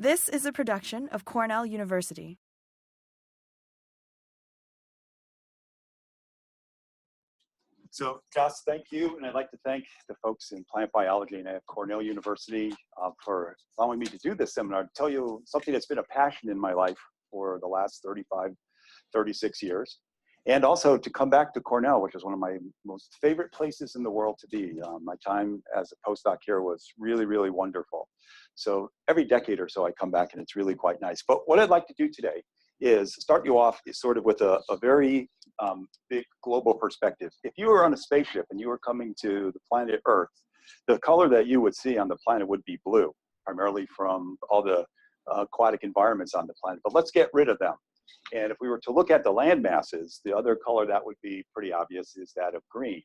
This is a production of Cornell University. So, Joss, thank you, and I'd like to thank the folks in plant biology and at Cornell University for allowing me to do this seminar, to tell you something that's been a passion in my life for the last 35, 36 years, and also to come back to Cornell, which is one of my most favorite places in the world to be. My time as a postdoc here was really, really wonderful. So every decade or so I come back, and it's really quite nice. But what I'd like to do today is start you off sort of with a very big global perspective. If you were on a spaceship and you were coming to the planet Earth, the color that you would see on the planet would be blue, primarily from all the aquatic environments on the planet. But let's get rid of them. And if we were to look at the land masses, the other color that would be pretty obvious is that of green.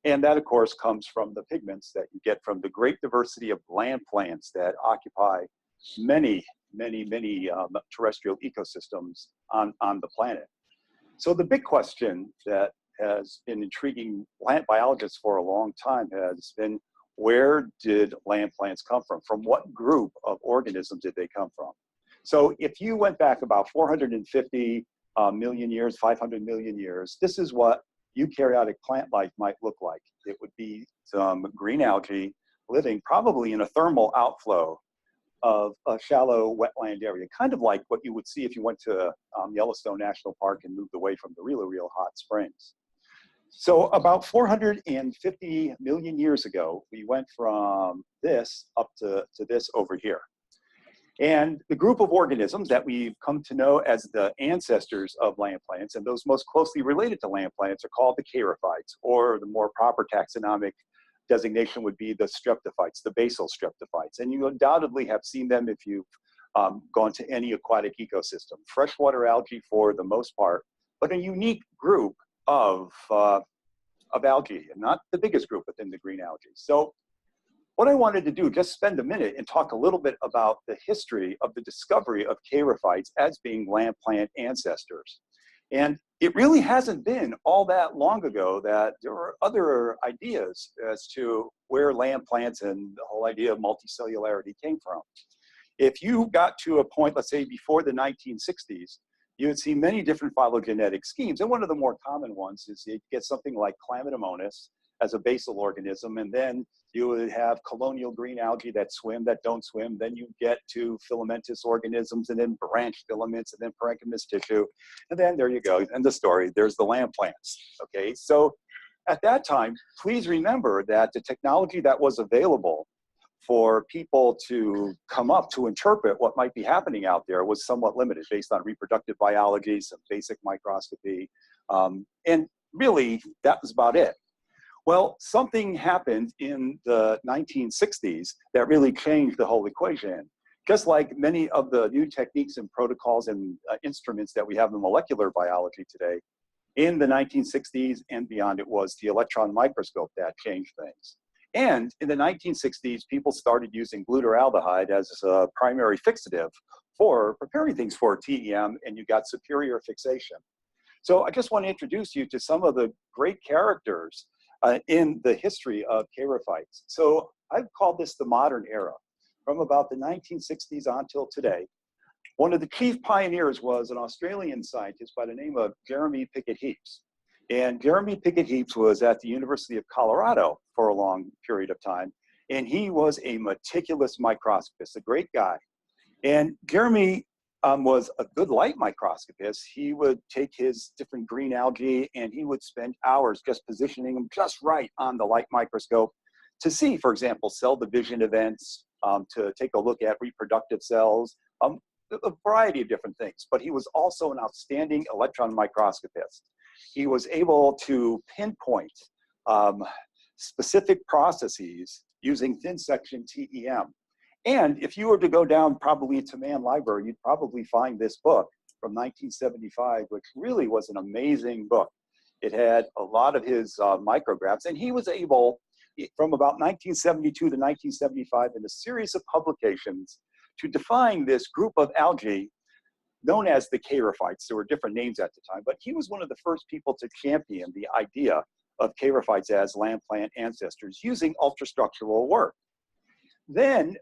And that, of course, comes from the pigments that you get from the great diversity of land plants that occupy many terrestrial ecosystems on the planet. So the big question that has been intriguing plant biologists for a long time has been, where did land plants come from? From what group of organisms did they come from? So if you went back about 450 million years, 500 million years, this is what eukaryotic plant life might look like. It would be some green algae living probably in a thermal outflow of a shallow wetland area, kind of like what you would see if you went to Yellowstone National Park and moved away from the real hot springs. So about 450 million years ago, we went from this up to this over here. And the group of organisms that we've come to know as the ancestors of land plants, and those most closely related to land plants, are called the charophytes, or the more proper taxonomic designation would be the streptophytes, the basal streptophytes. And you undoubtedly have seen them if you've gone to any aquatic ecosystem. Freshwater algae for the most part, but a unique group of algae, and not the biggest group within the green algae. So what I wanted to do, just spend a minute and talk a little bit about the history of the discovery of charophytes as being land plant ancestors. And it really hasn't been all that long ago that there were other ideas as to where land plants and the whole idea of multicellularity came from. If you got to a point, let's say before the 1960s, you would see many different phylogenetic schemes. And one of the more common ones is you get something like Chlamydomonas as a basal organism, and then you would have colonial green algae that swim, that don't swim. Then you get to filamentous organisms, and then branch filaments, and then parenchymatous tissue. And then there you go, end of story. There's the land plants, okay? So at that time, please remember that the technology that was available for people to come up to interpret what might be happening out there was somewhat limited, based on reproductive biology, some basic microscopy, and really that was about it. Well, something happened in the 1960s that really changed the whole equation. Just like many of the new techniques and protocols and instruments that we have in molecular biology today, in the 1960s and beyond, it was the electron microscope that changed things. And in the 1960s, people started using glutaraldehyde as a primary fixative for preparing things for TEM, and you got superior fixation. So I just want to introduce you to some of the great characters in the history of charophytes. So I've called this the modern era. From about the 1960s on till today, one of the chief pioneers was an Australian scientist by the name of Jeremy Pickett-Heaps. And Jeremy Pickett-Heaps was at the University of Colorado for a long period of time. And he was a meticulous microscopist, a great guy. And Jeremy was a good light microscopist. He would take his different green algae and he would spend hours just positioning them just right on the light microscope to see, for example, cell division events, to take a look at reproductive cells, a variety of different things. But he was also an outstanding electron microscopist. He was able to pinpoint specific processes using thin section TEM. And if you were to go down probably to Mann Library, you'd probably find this book from 1975, which really was an amazing book. It had a lot of his micrographs, and he was able, from about 1972 to 1975, in a series of publications, to define this group of algae known as the charophytes. There were different names at the time, but he was one of the first people to champion the idea of charophytes as land plant ancestors using ultrastructural work. Then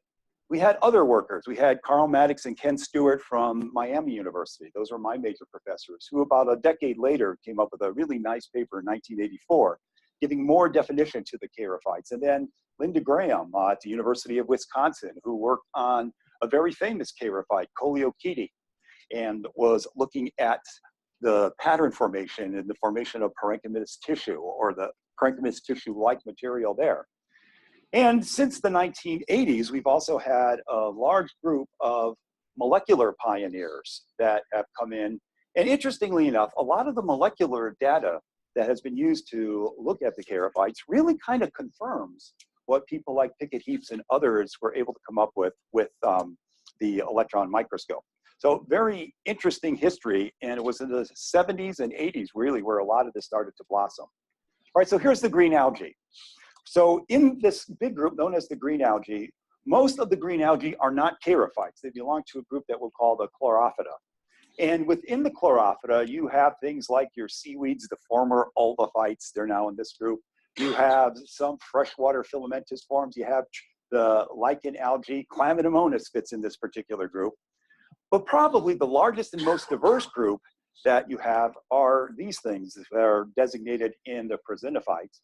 we had other workers. We had Carl Maddox and Ken Stewart from Miami University. Those were my major professors, who about a decade later came up with a really nice paper in 1984, giving more definition to the charophytes. And then Linda Graham at the University of Wisconsin, who worked on a very famous charophyte, Coleochaete, and was looking at the pattern formation and the formation of parenchymatous tissue, or the parenchymatous tissue-like material there. And since the 1980s, we've also had a large group of molecular pioneers that have come in. And interestingly enough, a lot of the molecular data that has been used to look at the charophytes really kind of confirms what people like Pickett Heaps and others were able to come up with the electron microscope. So very interesting history, and it was in the 70s and 80s really where a lot of this started to blossom. All right, so here's the green algae. So in this big group known as the green algae, most of the green algae are not charophytes. They belong to a group that we'll call the chlorophyta. And within the chlorophyta, you have things like your seaweeds, the former ulvophytes, they're now in this group. You have some freshwater filamentous forms. You have the lichen algae. Chlamydomonas fits in this particular group. But probably the largest and most diverse group that you have are these things that are designated in the prasinophytes.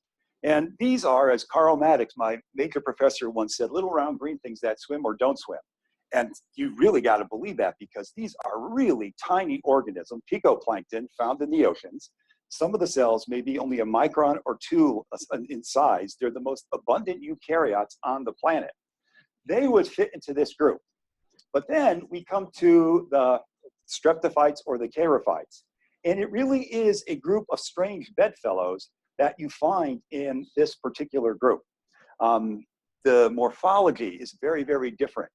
And these are, as Carl Maddox, my major professor, once said, little round green things that swim or don't swim. And you really got to believe that, because these are really tiny organisms, picoplankton, found in the oceans. Some of the cells may be only a micron or two in size. They're the most abundant eukaryotes on the planet. They would fit into this group. But then we come to the streptophytes or the charophytes. And it really is a group of strange bedfellows that you find in this particular group. The morphology is very, very different.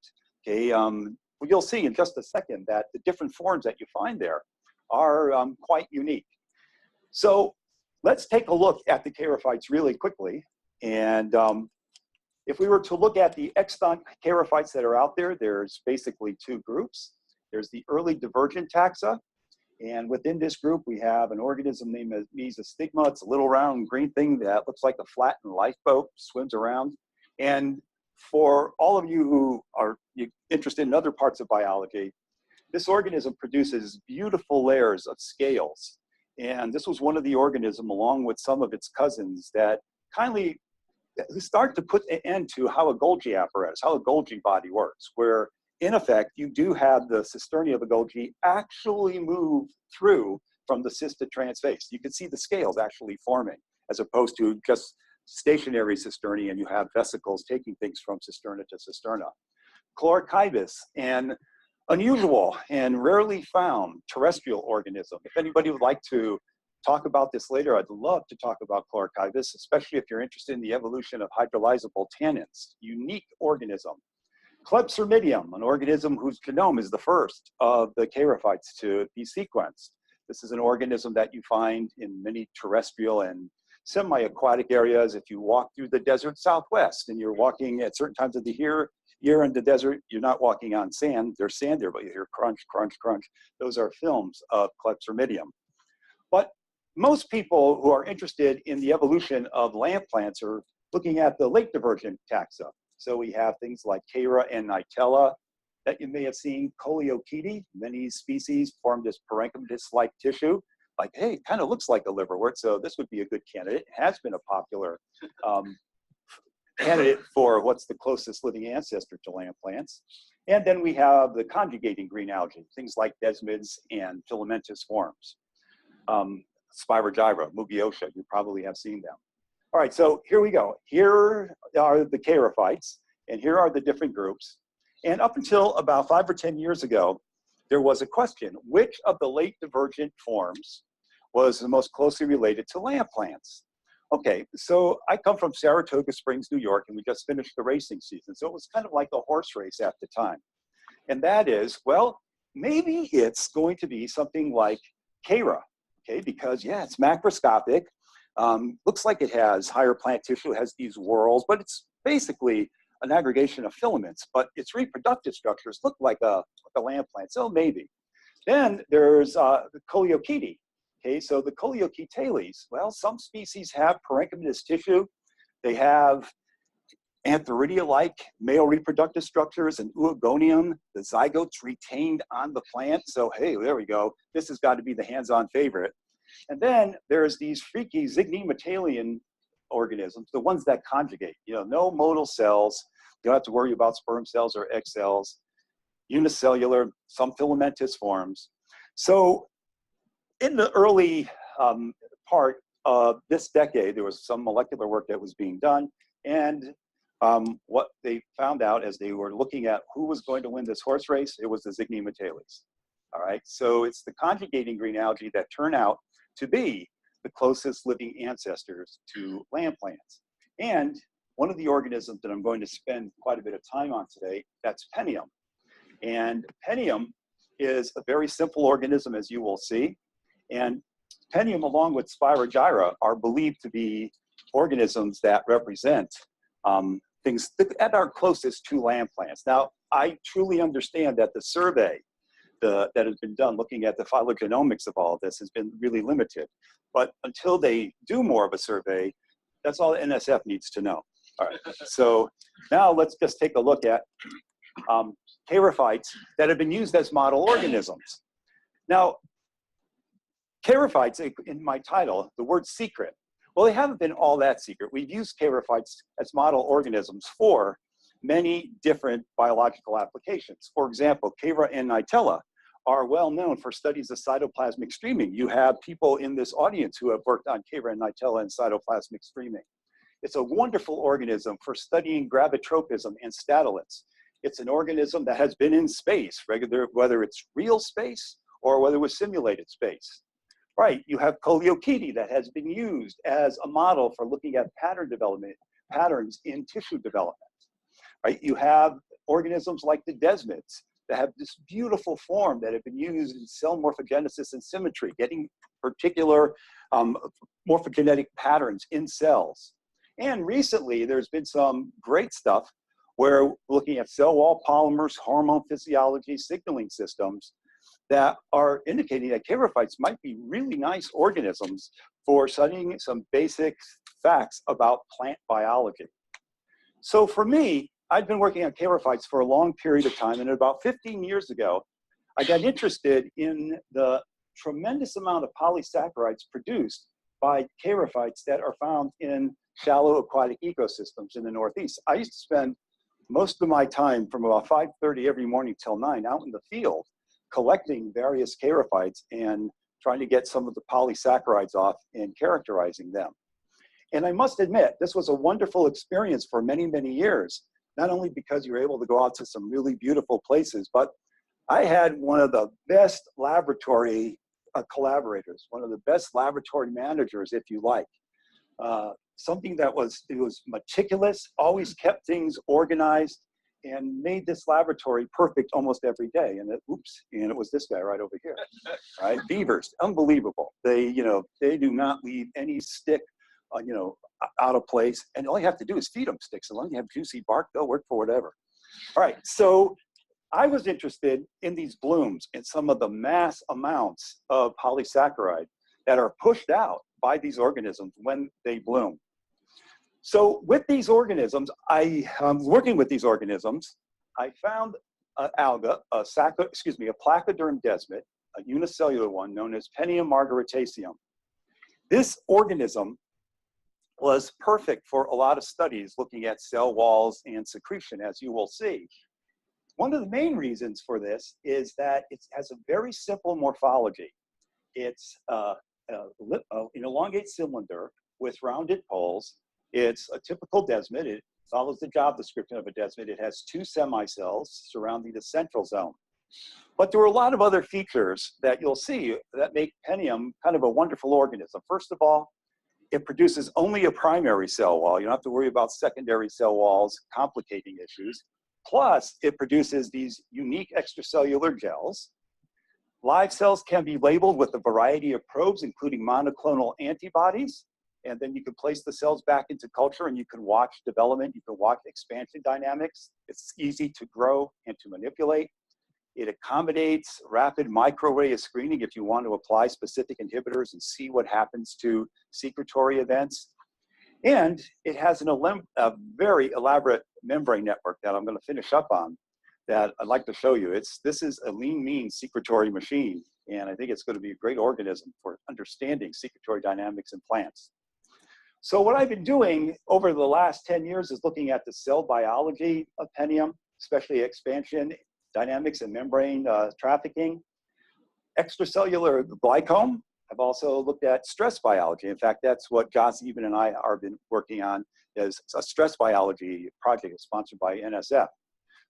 Okay, you'll see in just a second that the different forms that you find there are quite unique. So let's take a look at the charophytes really quickly. And if we were to look at the extant charophytes that are out there, there's basically two groups. There's the early divergent taxa. And within this group, we have an organism named Mesostigma. It's a little round green thing that looks like a flattened lifeboat, swims around. And for all of you who are interested in other parts of biology, this organism produces beautiful layers of scales. And this was one of the organisms, along with some of its cousins, that kindly start to put an end to how a Golgi apparatus, how a Golgi body works, where in effect, you do have the cisternae of a Golgi actually move through from the cis to transface. You can see the scales actually forming, as opposed to just stationary cisternae, and you have vesicles taking things from cisterna to cisterna. Chlorokybus, an unusual and rarely found terrestrial organism. If anybody would like to talk about this later, I'd love to talk about Chlorokybus, especially if you're interested in the evolution of hydrolyzable tannins. Unique organism. Klebsiormidium, an organism whose genome is the first of the charophytes to be sequenced. This is an organism that you find in many terrestrial and semi-aquatic areas. If you walk through the desert Southwest and you're walking at certain times of the year in the desert, you're not walking on sand. There's sand there, but you hear crunch, crunch, crunch. Those are films of Klebsiormidium. But most people who are interested in the evolution of land plants are looking at the late divergent taxa. So we have things like Chara and Nitella that you may have seen. Coleochaete, many species form this parenchymatous-like tissue. Like, hey, it kind of looks like a liverwort, so this would be a good candidate. It has been a popular candidate for what's the closest living ancestor to land plants. And then we have the conjugating green algae, things like desmids and filamentous forms. Spirogyra, Mugiosha, you probably have seen them. All right, so here we go. Here are the charophytes, and here are the different groups. And up until about 5 or 10 years ago, there was a question: which of the late divergent forms was the most closely related to land plants? Okay, so I come from Saratoga Springs, New York, and we just finished the racing season. So it was kind of like a horse race at the time. And that is, well, maybe it's going to be something like Chara, okay, because yeah, it's macroscopic. Looks like it has higher plant tissue, it has these whorls, but it's basically an aggregation of filaments, but its reproductive structures look like a land plant, so maybe. Then there's the Coleochaete. Okay, so the Coleochaetales, well, some species have parenchymatous tissue. They have antheridia-like male reproductive structures and oogonium, the zygotes retained on the plant. So, hey, there we go. This has got to be the hands-on favorite. And then there's these freaky zygnematalian organisms, the ones that conjugate, no motile cells. You don't have to worry about sperm cells or egg cells, unicellular, some filamentous forms. So in the early part of this decade, there was some molecular work that was being done. And what they found out as they were looking at who was going to win this horse race, it was the zygnematales. All right, so it's the conjugating green algae that turn out to be the closest living ancestors to land plants. And one of the organisms that I'm going to spend quite a bit of time on today, that's Penium. And Penium is a very simple organism, as you will see. And Penium, along with Spirogyra, are believed to be organisms that represent things that are closest to land plants. Now, I truly understand that the survey that has been done looking at the phylogenomics of all of this has been really limited. But until they do more of a survey, that's all the NSF needs to know. All right, so now let's just take a look at charophytes that have been used as model organisms. Now, charophytes, in my title, the word secret, well, they haven't been all that secret. We've used charophytes as model organisms for many different biological applications. For example, Chara and Nitella are well known for studies of cytoplasmic streaming. You have people in this audience who have worked on Chara and Nitella and cytoplasmic streaming. It's a wonderful organism for studying gravitropism and statolytes. It's an organism that has been in space, whether it's real space or whether it was simulated space. Right, you have Coleochaete that has been used as a model for looking at pattern development, patterns in tissue development. Right, you have organisms like the desmids that have this beautiful form that have been used in cell morphogenesis and symmetry, getting particular morphogenetic patterns in cells. And recently, there's been some great stuff where we're looking at cell wall polymers, hormone physiology, signaling systems that are indicating that charophytes might be really nice organisms for studying some basic facts about plant biology. So for me, I've been working on charophytes for a long period of time, and about 15 years ago, I got interested in the tremendous amount of polysaccharides produced by charophytes that are found in shallow aquatic ecosystems in the Northeast. I used to spend most of my time from about 5:30 every morning till 9 out in the field collecting various charophytes and trying to get some of the polysaccharides off and characterizing them. And I must admit, this was a wonderful experience for many, many years, not only because you were able to go out to some really beautiful places, but I had one of the best laboratory collaborators, one of the best laboratory managers, if you like. Something that was meticulous, always kept things organized, and made this laboratory perfect almost every day. And it was this guy right over here, right? Beavers, unbelievable. They do not leave any stick, out of place. And all you have to do is feed them sticks. As long as you have juicy bark, they'll work for whatever. All right, so I was interested in these blooms and some of the mass amounts of polysaccharide that are pushed out by these organisms when they bloom. So with these organisms, working with these organisms, I found an alga, a placoderm desmid, a unicellular one known as Penium margaritaceum. This organism was perfect for a lot of studies looking at cell walls and secretion, as you will see. One of the main reasons for this is that it has a very simple morphology. It's an elongate cylinder with rounded poles. It's a typical desmid. It follows the job description of a desmid. It has 2 semicells surrounding the central zone. But there are a lot of other features that you'll see that make Penium kind of a wonderful organism. First of all, it produces only a primary cell wall. You don't have to worry about secondary cell walls complicating issues. Plus, it produces these unique extracellular gels. Live cells can be labeled with a variety of probes, including monoclonal antibodies. And then you can place the cells back into culture and you can watch development. You can watch expansion dynamics. It's easy to grow and to manipulate. It accommodates rapid microarray screening if you want to apply specific inhibitors and see what happens to secretory events. And it has a very elaborate membrane network that I'm going to finish up on that I'd like to show you. This is a lean, mean secretory machine, and I think it's going to be a great organism for understanding secretory dynamics in plants. So what I've been doing over the last 10 years is looking at the cell biology of Penium, especially expansion, dynamics, and membrane trafficking. Extracellular glycome. I've also looked at stress biology. In fact, that's what Joss Eben and I have been working on, is a stress biology project sponsored by NSF.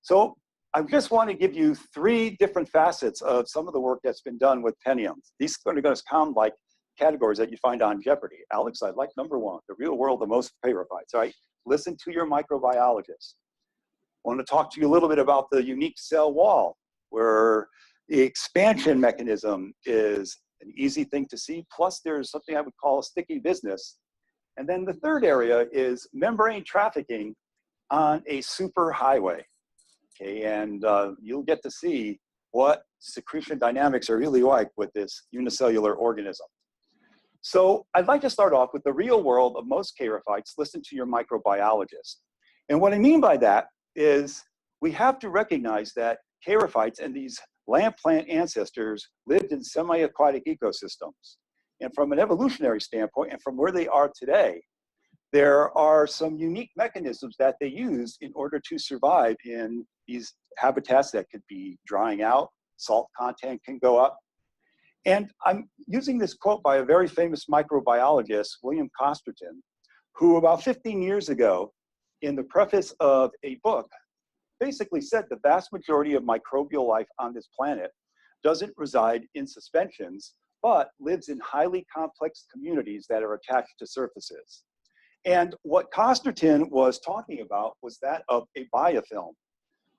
So I just want to give you 3 different facets of some of the work that's been done with Penium. These are going to sound like categories that you find on Jeopardy. Alex, I'd like number 1, the real world of most charophytes. All right, listen to your microbiologist. I want to talk to you a little bit about the unique cell wall, where the expansion mechanism is an easy thing to see. Plus, there's something I would call a sticky business. And then the third area is membrane trafficking on a super highway. Okay, and you'll get to see what secretion dynamics are really like with this unicellular organism. So I'd like to start off with the real world of most charophytes. Listen to your microbiologist. And what I mean by that is we have to recognize that charophytes and these land plant ancestors lived in semi-aquatic ecosystems. And from an evolutionary standpoint, and from where they are today, there are some unique mechanisms that they use in order to survive in these habitats that could be drying out, salt content can go up. And I'm using this quote by a very famous microbiologist, William Costerton, who about 15 years ago, in the preface of a book, basically said the vast majority of microbial life on this planet doesn't reside in suspensions, but lives in highly complex communities that are attached to surfaces. And what Costerton was talking about was that of a biofilm.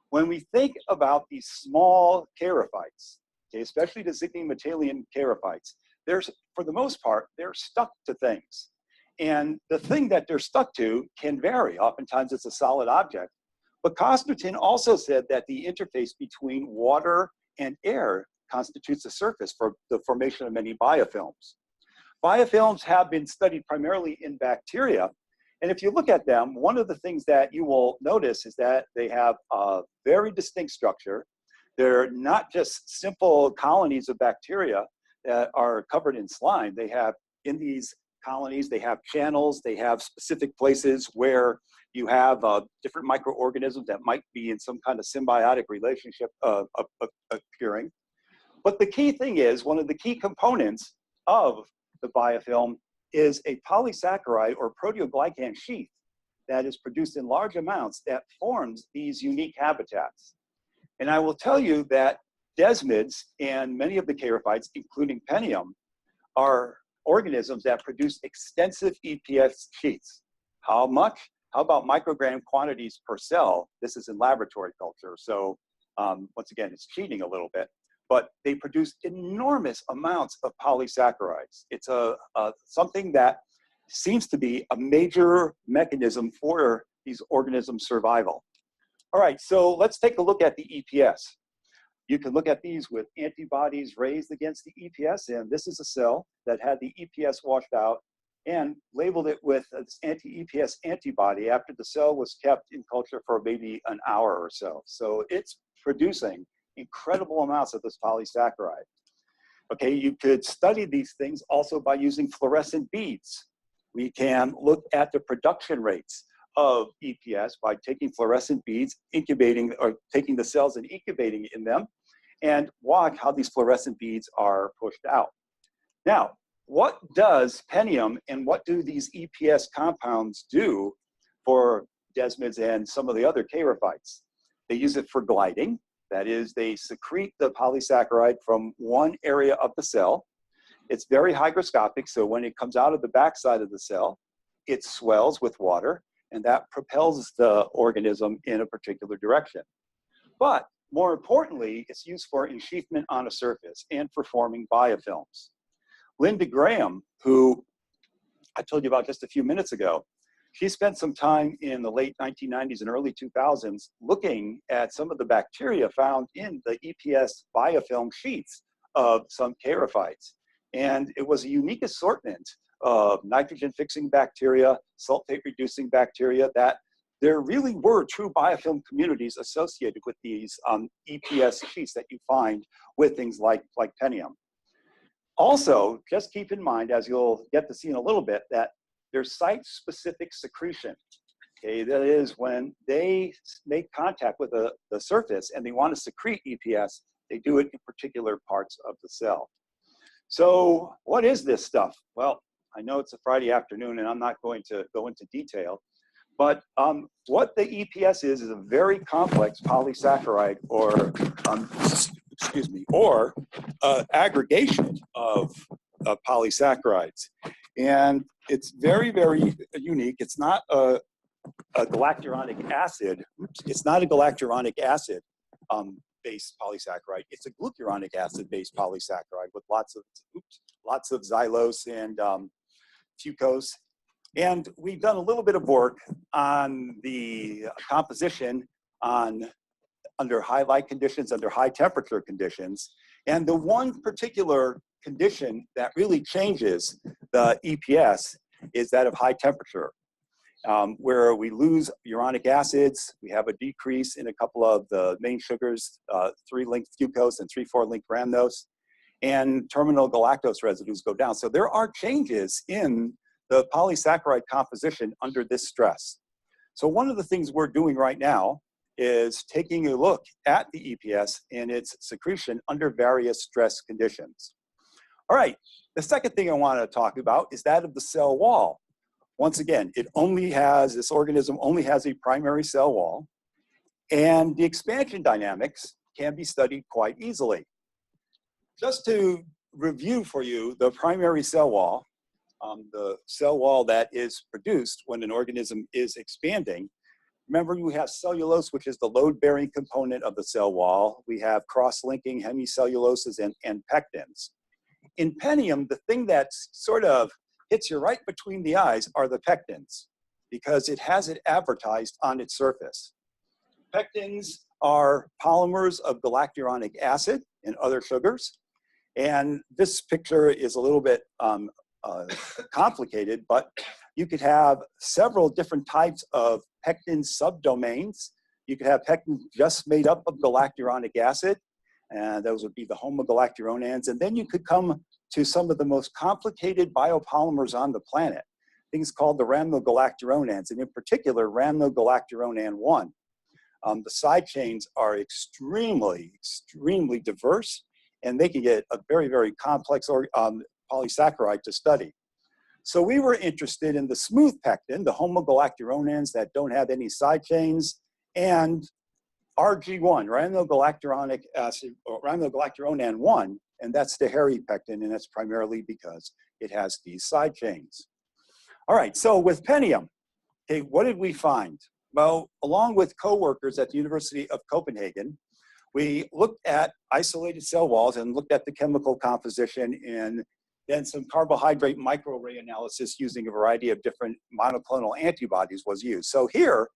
When we think about these small charophytes, okay, especially the zygnematalian charophytes, for the most part, they're stuck to things. And the thing that they're stuck to can vary. Oftentimes it's a solid object. But Costerton also said that the interface between water and air constitutes the surface for the formation of many biofilms. Biofilms have been studied primarily in bacteria. And if you look at them, one of the things that you will notice is that they have a very distinct structure. They're not just simple colonies of bacteria that are covered in slime. They have, in these colonies, they have channels, they have specific places where you have different microorganisms that might be in some kind of symbiotic relationship appearing. But the key thing is, one of the key components of the biofilm is a polysaccharide or proteoglycan sheath that is produced in large amounts that forms these unique habitats. And I will tell you that desmids and many of the charophytes, including Penium, are organisms that produce extensive EPS sheets. How much? How about microgram quantities per cell? This is in laboratory culture. So once again, it's cheating a little bit, but they produce enormous amounts of polysaccharides. It's something that seems to be a major mechanism for these organisms' survival. All right, so let's take a look at the EPS. You can look at these with antibodies raised against the EPS, and this is a cell that had the EPS washed out and labeled it with this anti-EPS antibody after the cell was kept in culture for maybe an hour or so. So it's producing incredible amounts of this polysaccharide. Okay, you could study these things also by using fluorescent beads. We can look at the production rates of EPS by taking fluorescent beads, incubating, or taking the cells and incubating in them, and watch how these fluorescent beads are pushed out. Now, what does Penium and what do these EPS compounds do for desmids and some of the other charophytes? They use it for gliding. That is, they secrete the polysaccharide from one area of the cell. It's very hygroscopic, so when it comes out of the backside of the cell, it swells with water, and that propels the organism in a particular direction. But more importantly, it's used for ensheathment on a surface and for forming biofilms. Linda Graham, who I told you about just a few minutes ago, she spent some time in the late 1990s and early 2000s looking at some of the bacteria found in the EPS biofilm sheets of some charophytes. And it was a unique assortment nitrogen-fixing bacteria, sulfate-reducing bacteria, that there really were true biofilm communities associated with these EPS sheets that you find with things like Penium. Also, just keep in mind, as you'll get to see in a little bit, that there's site-specific secretion. Okay, that is when they make contact with the surface and they want to secrete EPS, they do it in particular parts of the cell. So what is this stuff? Well, I know it's a Friday afternoon and I'm not going to go into detail, but what the EPS is a very complex polysaccharide or, aggregation of polysaccharides. And it's very, very unique. It's not a galacturonic acid. It's not a galacturonic acid based polysaccharide. It's a glucuronic acid based polysaccharide with lots of xylose and fucose. And we've done a little bit of work on the composition under high light conditions, under high temperature conditions. And the one particular condition that really changes the EPS is that of high temperature, where we lose uronic acids. We have a decrease in a couple of the main sugars, 3-linked fucose and 3,4-linked rhamnose, and terminal galactose residues go down. So there are changes in the polysaccharide composition under this stress. So one of the things we're doing right now is taking a look at the EPS and its secretion under various stress conditions. All right, the second thing I want to talk about is that of the cell wall. Once again, this organism only has a primary cell wall, and the expansion dynamics can be studied quite easily. Just to review for you the primary cell wall, the cell wall that is produced when an organism is expanding. Remember, we have cellulose, which is the load-bearing component of the cell wall. We have cross-linking hemicelluloses and pectins. In Penium, the thing that sort of hits you right between the eyes are the pectins, because it has it advertised on its surface. Pectins are polymers of galacturonic acid and other sugars. And this picture is a little bit complicated, but you could have several different types of pectin subdomains. You could have pectins just made up of galacturonic acid, and those would be the homogalacturonans. And then you could come to some of the most complicated biopolymers on the planet, things called the rhamnogalacturonans, and in particular, rhamnogalacturonan 1. The side chains are extremely, extremely diverse, and they can get a very, very complex polysaccharide to study. So we were interested in the smooth pectin, the homogalacturonans that don't have any side chains, and RG1, rhamnogalacturonic acid, or rhamnogalacturonan 1, and that's the hairy pectin, and that's primarily because it has these side chains. All right, so with Penium, okay, what did we find? Well, along with co-workers at the University of Copenhagen, we looked at isolated cell walls and looked at the chemical composition, and then some carbohydrate microarray analysis using a variety of different monoclonal antibodies was used. So here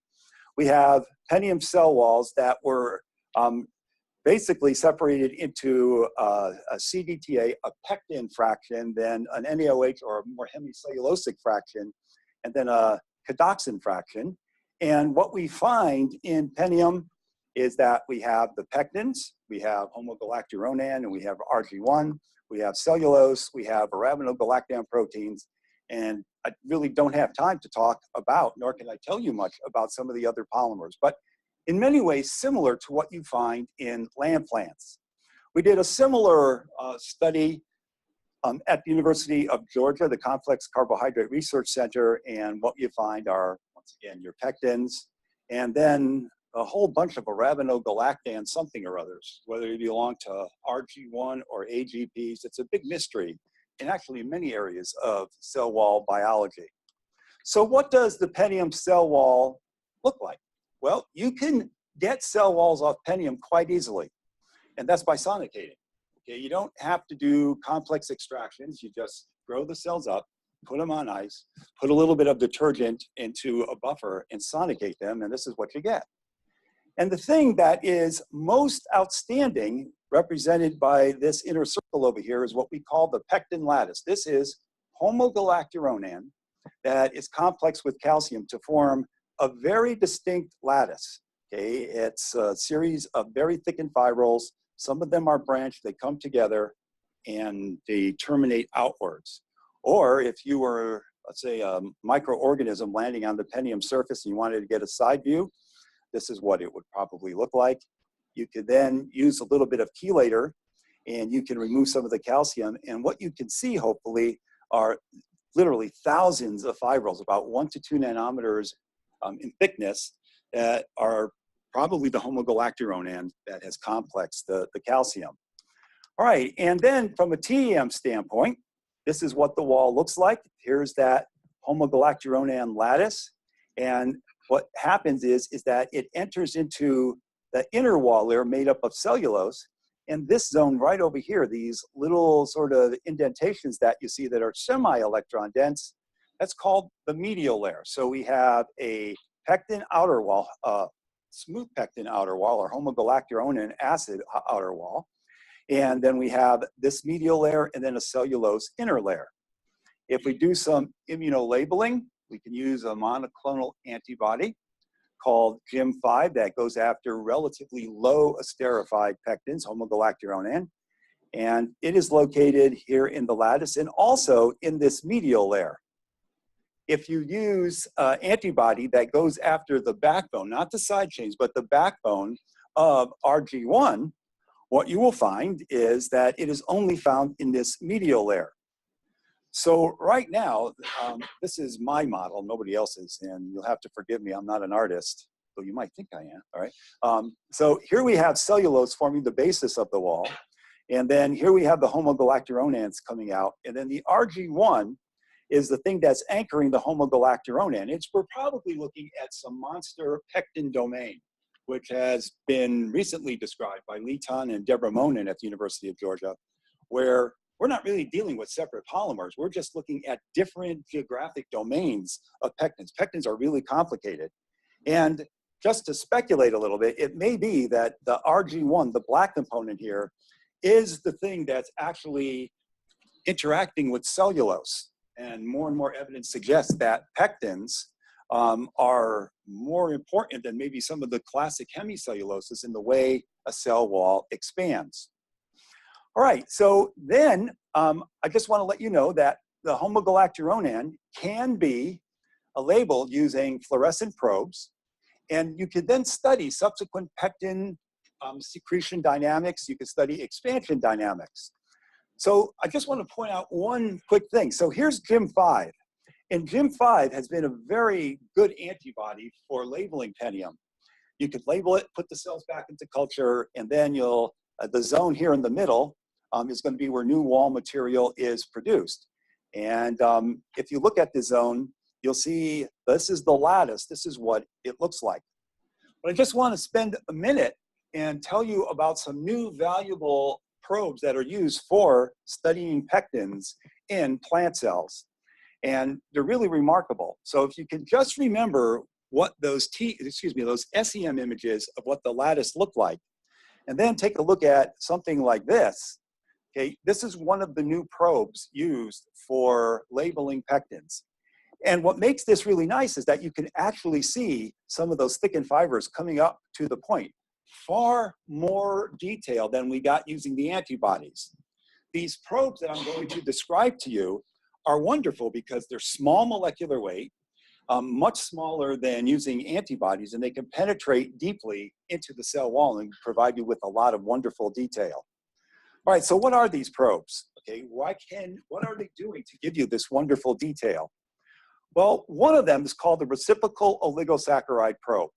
we have Penium cell walls that were basically separated into a CDTA, a pectin fraction, then an NaOH or a more hemicellulosic fraction, and then a cadoxin fraction. And what we find in Penium is that we have the pectins, we have homogalacturonan, and we have RG1, we have cellulose, we have arabinogalactan proteins, and I really don't have time to talk about, nor can I tell you much about some of the other polymers, but in many ways similar to what you find in land plants. We did a similar study at the University of Georgia, the Complex Carbohydrate Research Center, and what you find are, once again, your pectins, and then a whole bunch of arabinogalactan something or others, whether you belong to RG1 or AGPs. It's a big mystery in actually many areas of cell wall biology. So what does the Penium cell wall look like? Well, you can get cell walls off Penium quite easily, and that's by sonicating. Okay, you don't have to do complex extractions. You just grow the cells up, put them on ice, put a little bit of detergent into a buffer and sonicate them, and this is what you get. And the thing that is most outstanding, represented by this inner circle over here, is what we call the pectin lattice. This is homogalacturonan that is complex with calcium to form a very distinct lattice. Okay, it's a series of very thickened fibrils. Some of them are branched, they come together and they terminate outwards. Or if you were, let's say, a microorganism landing on the penium surface and you wanted to get a side view, this is what it would probably look like. You could then use a little bit of chelator and you can remove some of the calcium. And what you can see, hopefully, are literally thousands of fibrils, about 1 to 2 nanometers in thickness, that are probably the homogalacturonan that has complexed the calcium. All right, and then from a TEM standpoint, this is what the wall looks like. Here's that homogalacturonan lattice. And what happens is that it enters into the inner wall layer made up of cellulose. And this zone right over here, these little sort of indentations that you see that are semi-electron dense, that's called the medial layer. So we have a pectin outer wall, smooth pectin outer wall, or homogalacturonan acid outer wall. And then we have this medial layer and then a cellulose inner layer. If we do some immunolabeling, we can use a monoclonal antibody called GIM5 that goes after relatively low esterified pectins, homogalacturonan. And it is located here in the lattice and also in this medial layer. If you use an antibody that goes after the backbone, not the side chains, but the backbone of RG1, what you will find is that it is only found in this medial layer. So right now, this is my model, nobody else's, and you'll have to forgive me, I'm not an artist, though you might think I am, all right? So here we have cellulose forming the basis of the wall, and then here we have the homogalacturonans coming out, and then the RG1 is the thing that's anchoring the homogalacturonan. We're probably looking at some monster pectin domain, which has been recently described by Lee Tan and Deborah Monin at the University of Georgia, where we're not really dealing with separate polymers. We're just looking at different geographic domains of pectins. Pectins are really complicated. And just to speculate a little bit, it may be that the RG1, the black component here, is the thing that's actually interacting with cellulose. And more evidence suggests that pectins are more important than maybe some of the classic hemicelluloses in the way a cell wall expands. All right, so then I just want to let you know that the homogalacturonan can be labeled using fluorescent probes, and you could then study subsequent pectin secretion dynamics. You could study expansion dynamics. So I just want to point out one quick thing. So here's GIM5, and GIM5 has been a very good antibody for labeling penium. You could label it, put the cells back into culture, and then you'll, the zone here in the middle is going to be where new wall material is produced. And if you look at the zone, you'll see this is the lattice. This is what it looks like. But I just want to spend a minute and tell you about some new valuable probes that are used for studying pectins in plant cells. And they're really remarkable. So if you can just remember what those those SEM images of what the lattice looked like, and then take a look at something like this. Okay, this is one of the new probes used for labeling pectins. And what makes this really nice is that you can actually see some of those thickened fibers coming up to the point. Far more detail than we got using the antibodies. These probes that I'm going to describe to you are wonderful because they're small molecular weight, much smaller than using antibodies, and they can penetrate deeply into the cell wall and provide you with a lot of wonderful detail. All right, so what are these probes? Okay, what are they doing to give you this wonderful detail? Well, one of them is called the Reciprocal oligosaccharide probe.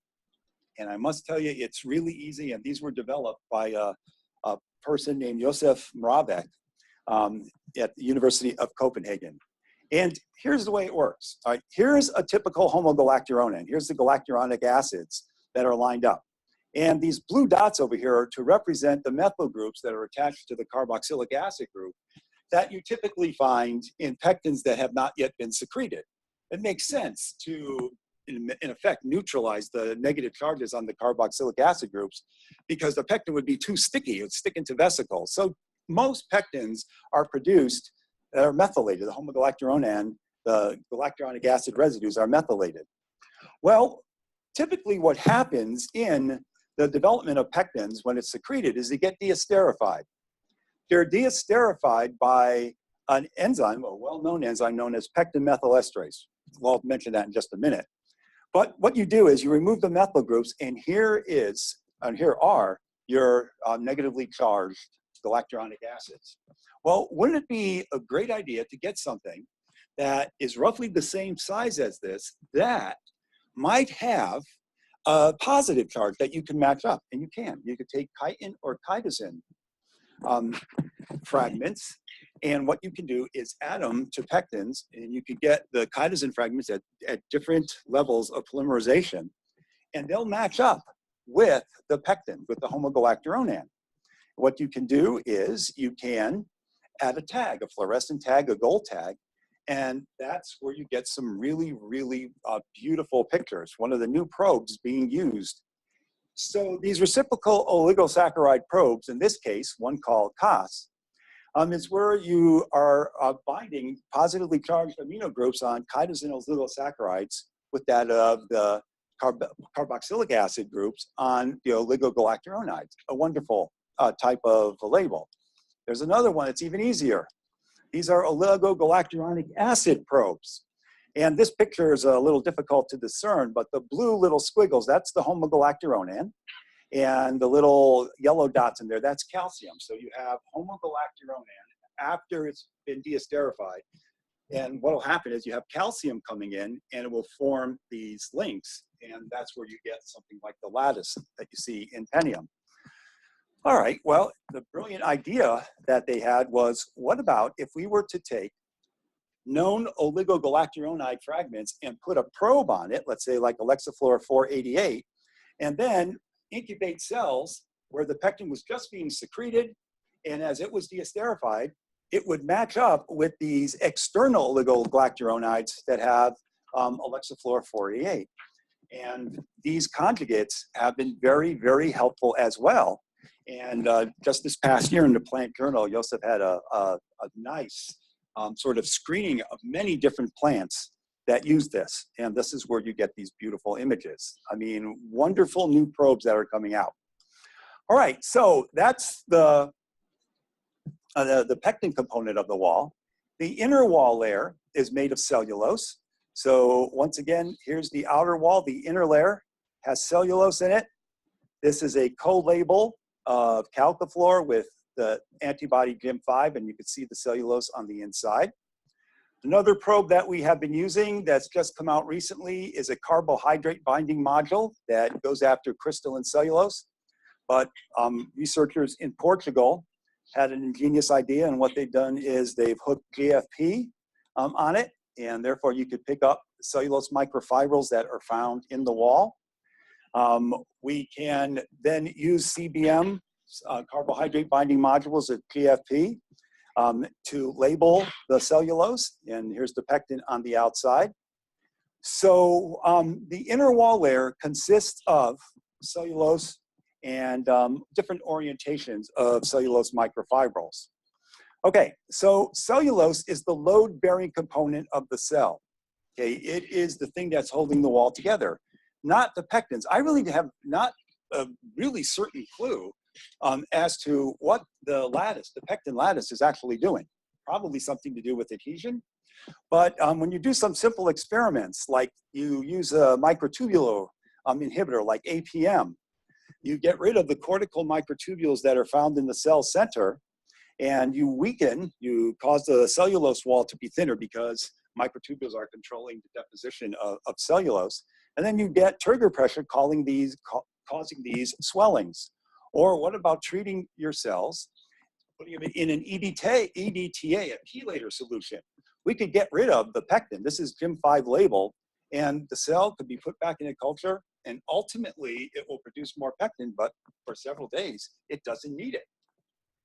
And I must tell you, it's really easy, and these were developed by a person named Josef Mravek at the University of Copenhagen. And here's the way it works. All right, here's a typical homogalacturonan. Here's the galacturonic acids that are lined up. And these blue dots over here are to represent the methyl groups that are attached to the carboxylic acid group that you typically find in pectins that have not yet been secreted. It makes sense to, in effect, neutralize the negative charges on the carboxylic acid groups because the pectin would be too sticky. It would stick into vesicles. So most pectins are produced that are methylated. The homogalacturonan, the galacturonic acid residues are methylated. Well, typically what happens in the development of pectins when it's secreted is they get deesterified. They're deesterified by an enzyme, a well-known enzyme known as pectin methylesterase. I'll mention that in just a minute. But what you do is you remove the methyl groups, and here are your negatively charged galacturonic acids. Well, wouldn't it be a great idea to get something that is roughly the same size as this that might have a positive charge that you can match up? And you can. You could take chitin or chitosan fragments, and what you can do is add them to pectins, and you can get the chitosan fragments at different levels of polymerization, and they'll match up with the pectin, with the homogalacturonan. What you can do is you can add a tag, a fluorescent tag, a gold tag, and that's where you get some really, really beautiful pictures. One of the new probes being used. So these reciprocal oligosaccharide probes, in this case, one called COS, is where you are binding positively charged amino groups on chitosan oligosaccharides with that of the carboxylic acid groups on the oligogalacturonides, a wonderful type of label. There's another one that's even easier. These are oligogalacturonic acid probes. And this picture is a little difficult to discern, but the blue little squiggles, that's the homogalacturonan. And the little yellow dots in there, that's calcium. So you have homogalacturonan after it's been deesterified. And what will happen is you have calcium coming in, and it will form these links. And that's where you get something like the lattice that you see in Penium. All right, well, the brilliant idea that they had was, what about if we were to take known oligogalacturonide fragments and put a probe on it, let's say like Alexaflora 488, and then incubate cells where the pectin was just being secreted, and as it was deesterified, it would match up with these external oligogalacturonides that have Alexaflora 488. And these conjugates have been very, very helpful as well. And just this past year in the Plant Journal, Joseph had a nice sort of screening of many different plants that use this. And this is where you get these beautiful images. I mean, wonderful new probes that are coming out. All right, so that's the pectin component of the wall. The inner wall layer is made of cellulose. So once again, here's the outer wall. The inner layer has cellulose in it. This is a co-label of calcifluor with the antibody GIM5, and you can see the cellulose on the inside. Another probe that we have been using that's just come out recently is a carbohydrate binding module that goes after crystalline cellulose. But researchers in Portugal had an ingenious idea, and what they've done is they've hooked GFP on it, and therefore you could pick up cellulose microfibrils that are found in the wall. We can then use CBM, carbohydrate binding modules at GFP, to label the cellulose, and here's the pectin on the outside. So the inner wall layer consists of cellulose and different orientations of cellulose microfibrils. Okay, so cellulose is the load-bearing component of the cell. Okay, it is the thing that's holding the wall together, not the pectins. I really have not a really certain clue as to what the lattice, the pectin lattice, is actually doing. Probably something to do with adhesion. But when you do some simple experiments, like you use a microtubule inhibitor like APM, you get rid of the cortical microtubules that are found in the cell center, and you weaken, you cause the cellulose wall to be thinner because microtubules are controlling the deposition of cellulose. And then you get turgor pressure causing these swellings. Or what about treating your cells, putting them in an EDTA, a chelator solution? We could get rid of the pectin. This is GIM5 labeled, and the cell could be put back in a culture, and ultimately it will produce more pectin, but for several days it doesn't need it.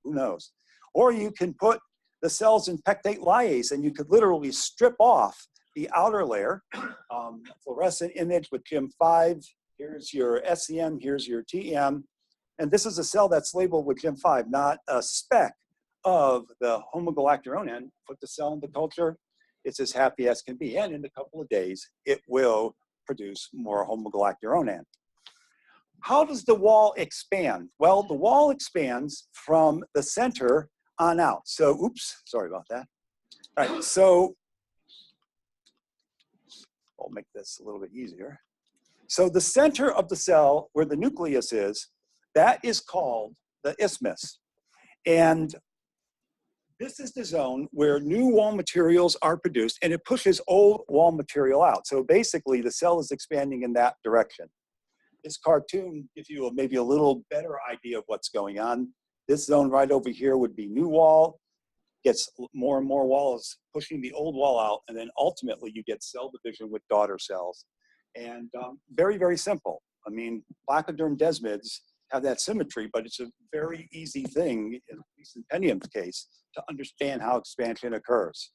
Who knows? Or you can put the cells in pectate lyase, and you could literally strip off the outer layer, fluorescent image with GIM5. Here's your SEM, here's your TM. And this is a cell that's labeled with GIM5, not a speck of the Homogalacturonic, put the cell into culture, it's as happy as can be. And in a couple of days, it will produce more Homogalacturonic. How does the wall expand? Well, the wall expands from the center on out. So, oops, sorry about that. All right, so I'll make this a little bit easier. So the center of the cell, where the nucleus is, that is called the isthmus. And this is the zone where new wall materials are produced, and it pushes old wall material out. So basically, the cell is expanding in that direction. This cartoon gives you maybe a little better idea of what's going on. This zone right over here would be new wall, gets more and more walls pushing the old wall out, and then ultimately you get cell division with daughter cells. And very, very simple. I mean, placoderm desmids have that symmetry, but it's a very easy thing, at least in Penium's case, to understand how expansion occurs.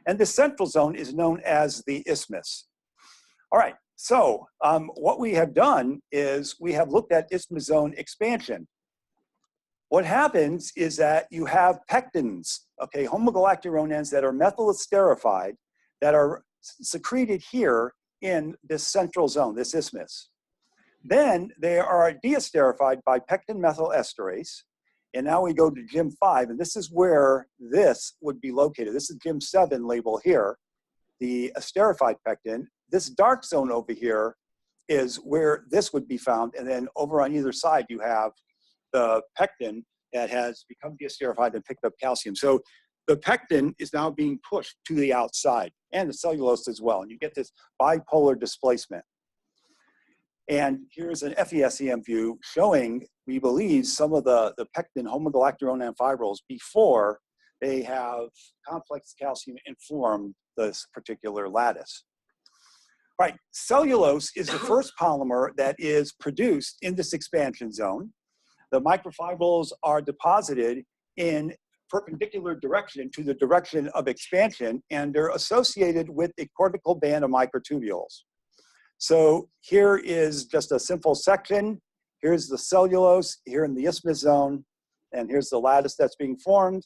And the central zone is known as the isthmus. All right, so what we have done is we have looked at isthmus zone expansion. What happens is that you have pectins, okay, homogalacturonans that are methyl-esterified that are secreted here in this central zone, this isthmus. Then they are deesterified by pectin methyl esterase. And now we go to GIM5, and this is where this would be located. This is GIM7 label here, the esterified pectin. This dark zone over here is where this would be found. And then over on either side, you have the pectin that has become deesterified and picked up calcium. So the pectin is now being pushed to the outside, and the cellulose as well. And you get this bipolar displacement. And here's an FESEM view showing, we believe, some of the pectin homogalacturonan fibrils before they have complex calcium and form this particular lattice. Right, cellulose is the first polymer that is produced in this expansion zone. The microfibrils are deposited in perpendicular direction to the direction of expansion, and they're associated with a cortical band of microtubules. So here is just a simple section. Here's the cellulose here in the isthmus zone, and here's the lattice that's being formed.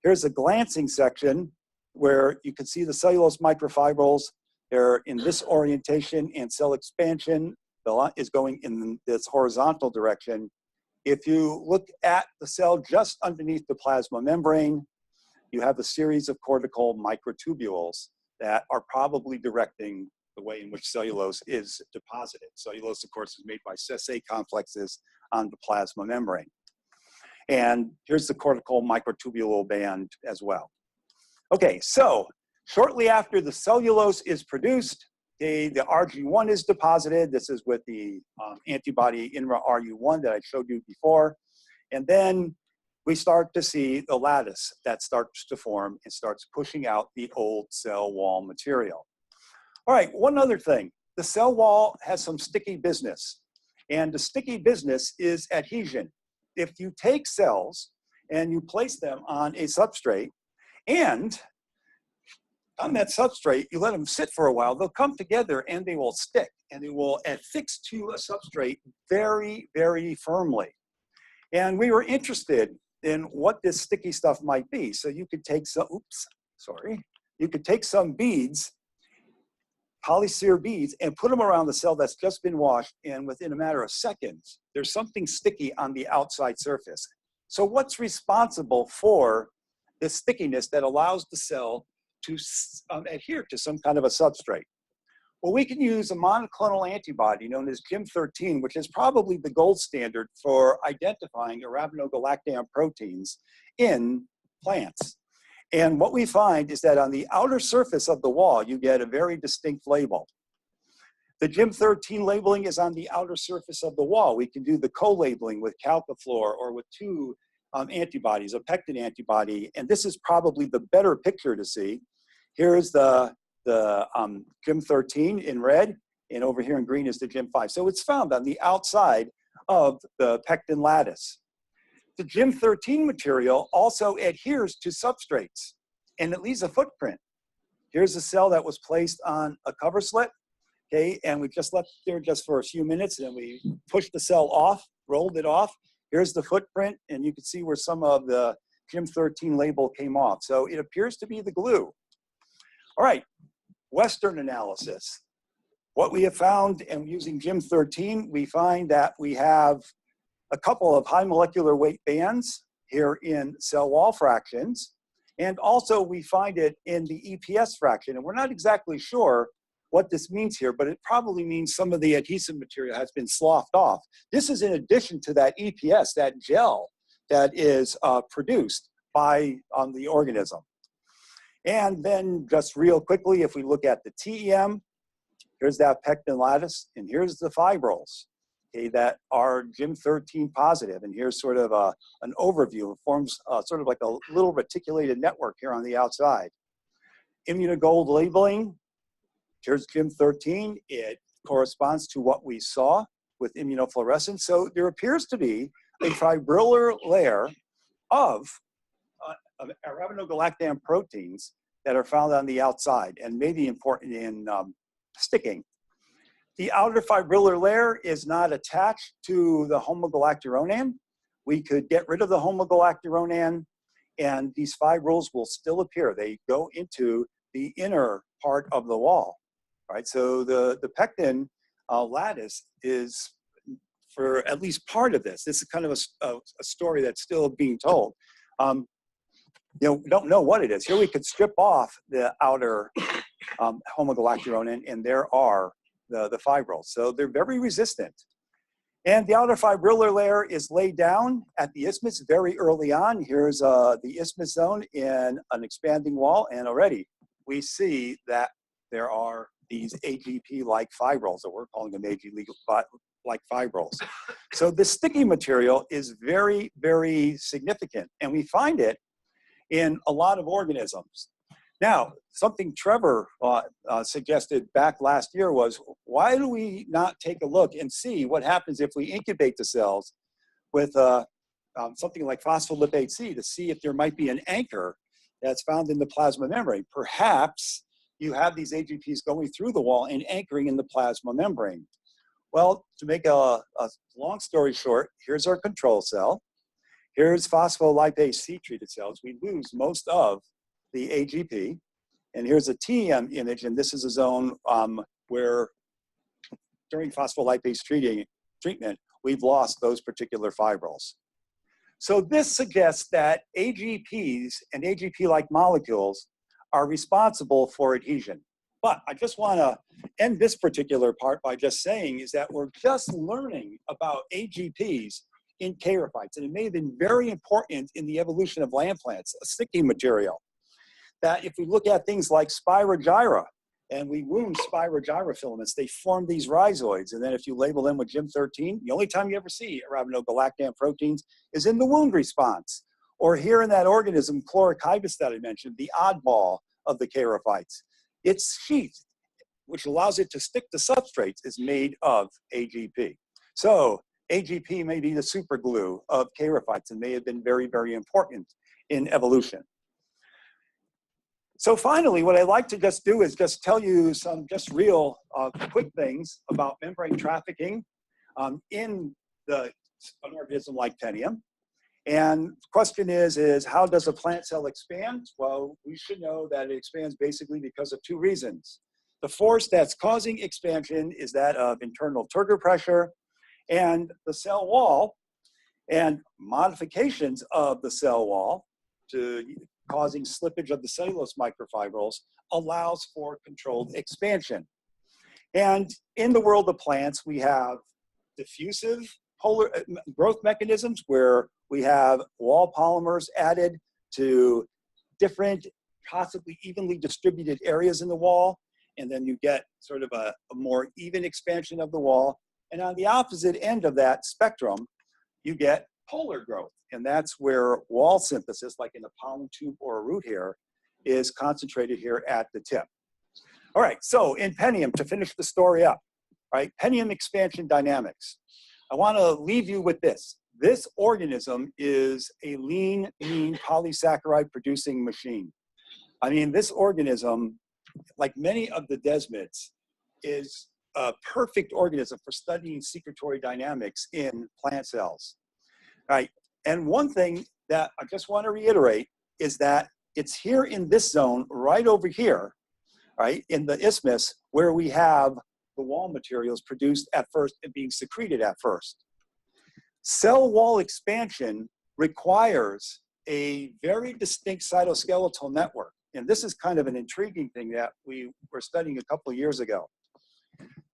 Here's a glancing section where you can see the cellulose microfibrils. They're in this orientation, and cell expansion is going in this horizontal direction. If you look at the cell just underneath the plasma membrane, you have a series of cortical microtubules that are probably directing the way in which cellulose is deposited. Cellulose, of course, is made by cis-A complexes on the plasma membrane. And here's the cortical microtubule band as well. Okay, so shortly after the cellulose is produced, the RG1 is deposited. This is with the antibody INRA-RU1 that I showed you before. And then we start to see the lattice that starts to form and starts pushing out the old cell wall material. All right, one other thing. The cell wall has some sticky business, and the sticky business is adhesion. If you take cells and you place them on a substrate, and on that substrate, you let them sit for a while, they'll come together and they will stick, and they will affix to a substrate very, very firmly. And we were interested in what this sticky stuff might be. So you could take some, you could take some beads, polycere beads, and put them around the cell that's just been washed, and within a matter of seconds, there's something sticky on the outside surface. So what's responsible for the stickiness that allows the cell to adhere to some kind of a substrate? Well, we can use a monoclonal antibody known as GIM13, which is probably the gold standard for identifying arabinogalactam proteins in plants. And what we find is that on the outer surface of the wall, you get a very distinct label. The GIM13 labeling is on the outer surface of the wall. We can do the co-labeling with calcifluor or with two antibodies, a pectin antibody, and this is probably the better picture to see. Here's the GIM13 in red, and over here in green is the GIM5. So it's found on the outside of the pectin lattice. The GIM13 material also adheres to substrates, and it leaves a footprint. Here's a cell that was placed on a cover slip, okay, and we just left it there just for a few minutes, and we pushed the cell off, rolled it off. Here's the footprint, and you can see where some of the Gym 13 label came off. So it appears to be the glue. All right, Western analysis. What we have found, and using Gym 13, we find that we have a couple of high molecular weight bands here in cell wall fractions. And also we find it in the EPS fraction. And we're not exactly sure what this means here, but it probably means some of the adhesive material has been sloughed off. This is in addition to that EPS, that gel that is produced by the organism. And then just real quickly, if we look at the TEM, here's that pectin lattice, and here's the fibrils, okay, that are Gym 13 positive. And here's sort of an overview. It forms sort of like a little reticulated network here on the outside. Immunogold labeling, here's Gym 13. It corresponds to what we saw with immunofluorescence. So there appears to be a fibrillar layer of arabinogalactam proteins that are found on the outside and may be important in sticking. The outer fibrillar layer is not attached to the homogalacturonan. We could get rid of the homogalacturonan and these fibrils will still appear. They go into the inner part of the wall, right? So the pectin lattice is, for at least part of this, this is kind of a story that's still being told. You know, we don't know what it is. Here we could strip off the outer homogalacturonan and there are the fibrils. So they're very resistant. And the outer fibrillar layer is laid down at the isthmus very early on. Here's the isthmus zone in an expanding wall, and already we see that there are these AGP-like fibrils, or we're calling them AG-like fibrils. So this sticky material is very, very significant, and we find it in a lot of organisms. Now, something Trevor suggested back last year was, why do we not take a look and see what happens if we incubate the cells with something like phospholipase C to see if there might be an anchor that's found in the plasma membrane? Perhaps you have these AGPs going through the wall and anchoring in the plasma membrane. Well, to make a long story short, here's our control cell. Here's phospholipase C treated cells. We lose most of the AGP. And here's a TEM image, and this is a zone where during phospholipase treatment, we've lost those particular fibrils. So this suggests that AGPs and AGP-like molecules are responsible for adhesion. But I just want to end this particular part by just saying is that we're just learning about AGPs in charophytes, and it may have been very important in the evolution of land plants, a sticky material. That if we look at things like spirogyra, and we wound spirogyra filaments, they form these rhizoids, and then if you label them with Gym 13, the only time you ever see arabinogalactam proteins is in the wound response. Or here in that organism, chlorokybus that I mentioned, the oddball of the charophytes. Its sheath, which allows it to stick to substrates, is made of AGP. So AGP may be the super glue of charophytes and may have been very, very important in evolution. So finally, what I'd like to just do is just tell you some just real quick things about membrane trafficking in an organism like Penium. And the question is how does a plant cell expand? Well, we should know that it expands basically because of two reasons. The force that's causing expansion is that of internal turgor pressure, and the cell wall and modifications of the cell wall to causing slippage of the cellulose microfibrils allows for controlled expansion. And in the world of plants, we have diffusive growth mechanisms where we have wall polymers added to different, possibly evenly distributed areas in the wall, and then you get sort of a more even expansion of the wall. And on the opposite end of that spectrum, you get polar growth. And that's where wall synthesis, like in a pollen tube or a root hair, is concentrated here at the tip. All right, so in Penium, to finish the story up, right, Penium expansion dynamics. I want to leave you with this. This organism is a lean, mean polysaccharide producing machine. I mean, this organism, like many of the desmids, is a perfect organism for studying secretory dynamics in plant cells, right? And one thing that I just want to reiterate is that it's here in this zone, right over here, right, in the isthmus, where we have the wall materials produced at first and being secreted at first. Cell wall expansion requires a very distinct cytoskeletal network. And this is kind of an intriguing thing that we were studying a couple of years ago.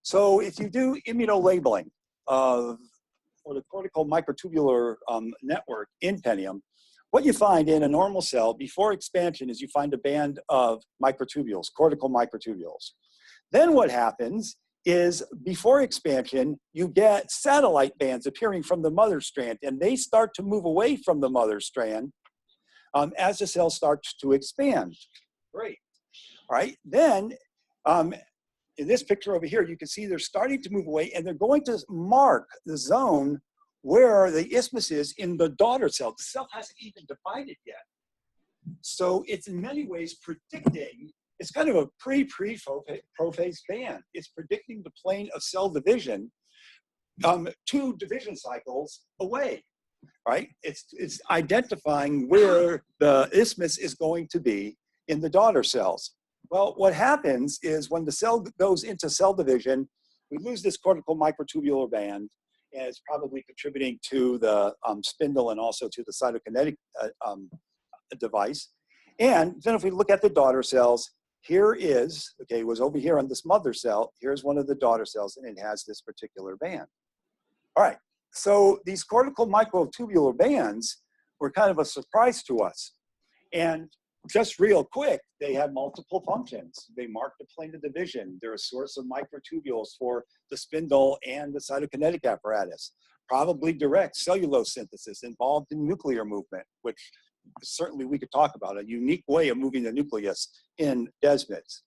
So if you do immunolabeling of or the cortical microtubular network in Penium, what you find in a normal cell before expansion is you find a band of microtubules, cortical microtubules. Then what happens is before expansion, you get satellite bands appearing from the mother strand, and they start to move away from the mother strand as the cell starts to expand. Great. All right. Then in this picture over here, you can see they're starting to move away, and they're going to mark the zone where the isthmus is in the daughter cell. The cell hasn't even divided yet. So it's in many ways predicting, it's kind of a pre-prophase band. It's predicting the plane of cell division 2 division cycles away, right? It's identifying where the isthmus is going to be in the daughter cells. Well, what happens is when the cell goes into cell division, we lose this cortical microtubular band, and it's probably contributing to the spindle and also to the cytokinetic device. And then if we look at the daughter cells, here is, okay, it was over here on this mother cell, here's one of the daughter cells, and it has this particular band. All right, so these cortical microtubular bands were kind of a surprise to us. And just real quick, they have multiple functions. They mark the plane of division. They're a source of microtubules for the spindle and the cytokinetic apparatus. Probably direct cellulose synthesis involved in nuclear movement, which certainly we could talk about, a unique way of moving the nucleus in desmids.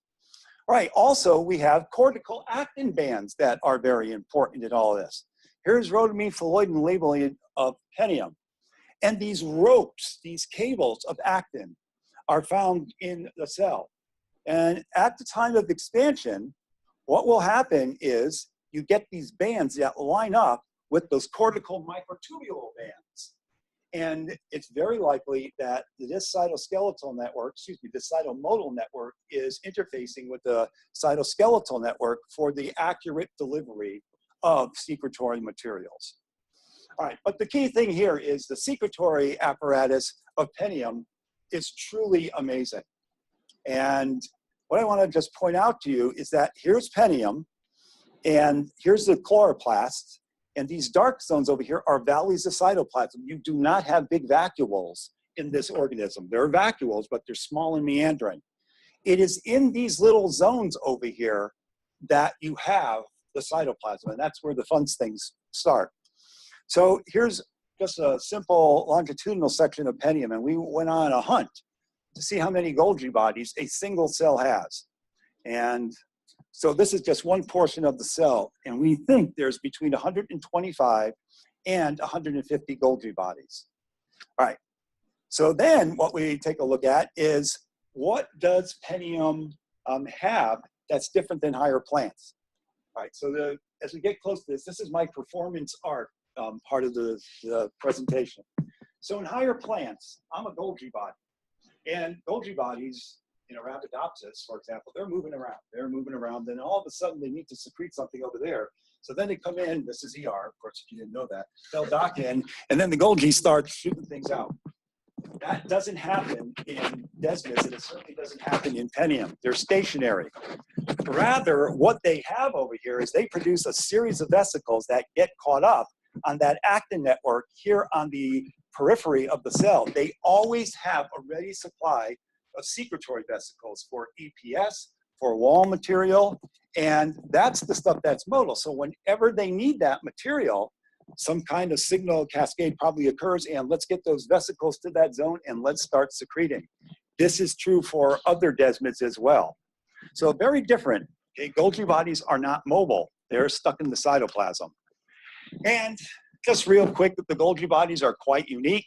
All right, also we have cortical actin bands that are very important in all this. Here's rhodamine phalloidin labeling of Penium. And these ropes, these cables of actin, are found in the cell. And at the time of expansion, what will happen is you get these bands that line up with those cortical microtubular bands. And it's very likely that this cytoskeletal network, this cytomodal network is interfacing with the cytoskeletal network for the accurate delivery of secretory materials. All right, but the key thing here is the secretory apparatus of Penium is truly amazing. And what I want to just point out to you is that here's Penium, and here's the chloroplasts, and these dark zones over here are valleys of cytoplasm. You do not have big vacuoles in this organism. There are vacuoles, but they're small and meandering. It is in these little zones over here that you have the cytoplasm, and that's where the fun things start. So here's just a simple longitudinal section of Penium, and we went on a hunt to see how many Golgi bodies a single cell has. And so this is just one portion of the cell, and we think there's between 125 and 150 Golgi bodies. All right, so then what we take a look at is what does Penium have that's different than higher plants? All right, so as we get close to this, this is my performance art part of the presentation. So in higher plants, I'm a Golgi body. And Golgi bodies in Arabidopsis, for example, they're moving around. They're moving around, then all of a sudden they need to secrete something over there. So then they come in, this is ER, of course, if you didn't know that, they'll dock in, and then the Golgi start shooting things out. That doesn't happen in desmids, and it certainly doesn't happen in Penium. They're stationary. Rather, what they have over here is they produce a series of vesicles that get caught up on that actin network here on the periphery of the cell. They always have a ready supply of secretory vesicles for EPS, for wall material, and that's the stuff that's modal. So whenever they need that material, some kind of signal cascade probably occurs, and let's get those vesicles to that zone and let's start secreting. This is true for other desmids as well. So very different. Okay, Golgi bodies are not mobile. They're stuck in the cytoplasm. And just real quick, the Golgi bodies are quite unique.